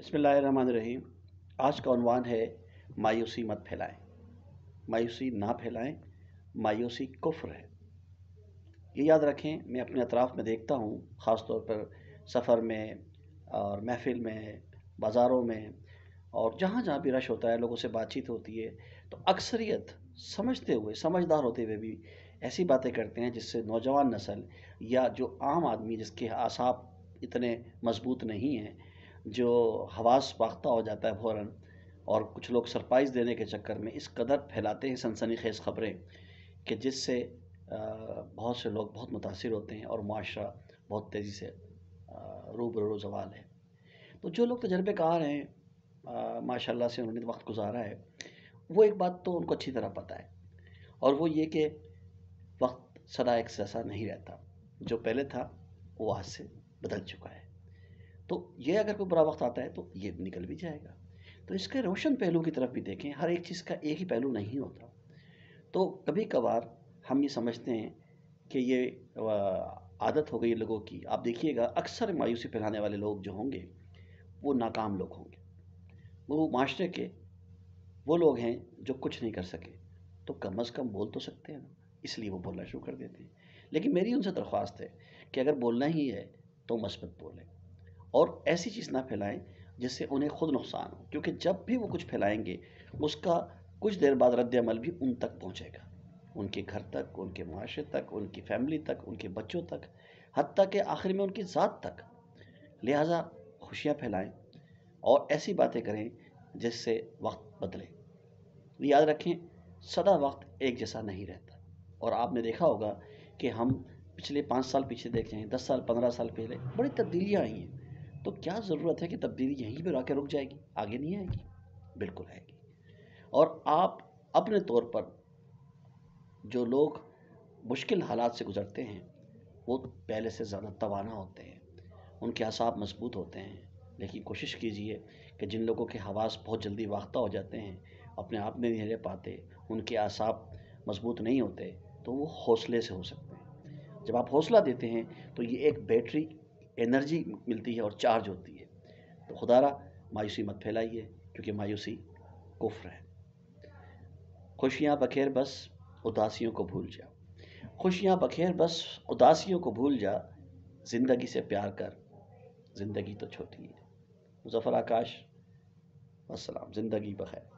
बिस्मिल्लाहिर्रहमानिर्रहीम। आज का उन्वान है मायूसी मत फैलाएं। मायूसी ना फैलाएं, मायूसी कुफ्र है। ये याद रखें। मैं अपने अतराफ़ में देखता हूँ, ख़ास तौर पर सफ़र में और महफ़िल में, बाज़ारों में और जहाँ जहाँ भी रश होता है, लोगों से बातचीत होती है, तो अक्सरियत समझते हुए, समझदार होते हुए भी ऐसी बातें करते हैं जिससे नौजवान नस्ल या जो आम आदमी जिसके आसाब इतने मज़बूत नहीं हैं, जो हवास बाख्ता हो जाता है फ़ौरन, और कुछ लोग सरप्राइज़ देने के चक्कर में इस कदर फैलाते हैं सनसनीखेज़ ख़बरें कि जिससे बहुत से लोग बहुत मुतासिर होते हैं और मुआशरा बहुत तेज़ी से रूबरू ज़वाल है। तो जो लोग तजर्बेकार हैं, माशाल्लाह से उन्होंने वक्त गुजारा है, वो एक बात तो उनको अच्छी तरह पता है, और वो ये कि वक्त सदा एक जैसा नहीं रहता। जो पहले था वो आज से बदल चुका है। तो ये अगर कोई बुरा वक्त आता है तो ये निकल भी जाएगा। तो इसके रोशन पहलू की तरफ भी देखें। हर एक चीज़ का एक ही पहलू नहीं होता। तो कभी कभार हम ये समझते हैं कि ये आदत हो गई है लोगों की। आप देखिएगा, अक्सर मायूसी फैलाने वाले लोग जो होंगे वो नाकाम लोग होंगे। वो माशरे के वो लोग हैं जो कुछ नहीं कर सके, तो कम अज़ कम बोल तो सकते हैं ना, इसलिए वो बोलना शुरू कर देते हैं। लेकिन मेरी उनसे दरख्वास्त है कि अगर बोलना ही है तो मस्बत बोलें, और ऐसी चीज़ ना फैलाएं जिससे उन्हें खुद नुकसान हो, क्योंकि जब भी वो कुछ फैलाएंगे उसका कुछ देर बाद रद्द अमल भी उन तक पहुंचेगा, उनके घर तक, उनके मुआशरे तक, उनकी फैमिली तक, उनके बच्चों तक, हत्ता कि आखिर में उनकी ज़ात तक। लिहाजा खुशियाँ फैलाएं और ऐसी बातें करें जिससे वक्त बदले। याद रखें, सदा वक्त एक जैसा नहीं रहता, और आपने देखा होगा कि हम पिछले 5 साल पीछे देखें, 10 साल 15 साल पहले बड़ी तब्दीलियाँ आई हैं। तो क्या ज़रूरत है कि तब्दीली यहीं पर आके रुक जाएगी, आगे नहीं आएगी? बिल्कुल आएगी। और आप अपने तौर पर, जो लोग मुश्किल हालात से गुज़रते हैं वो पहले से ज़्यादा तवाना होते हैं, उनके असाब मजबूत होते हैं। लेकिन कोशिश कीजिए कि जिन लोगों के हवास बहुत जल्दी वाख्ता हो जाते हैं, अपने आप में नहीं रह पाते, उनके असाब मजबूत नहीं होते, तो वो हौसले से हो सकते हैं। जब आप हौसला देते हैं तो ये एक बैटरी एनर्जी मिलती है और चार्ज होती है। तो खुदारा मायूसी मत फैलाइए, क्योंकि मायूसी कुफ्र है। खुशियाँ बखेर बस उदासियों को भूल जा। खुशियाँ बखेर बस उदासियों को भूल जा, ज़िंदगी से प्यार कर, ज़िंदगी तो छोटी है। मुज़फ़्फ़र आकाश, अस्सलाम। ज़िंदगी बखैर।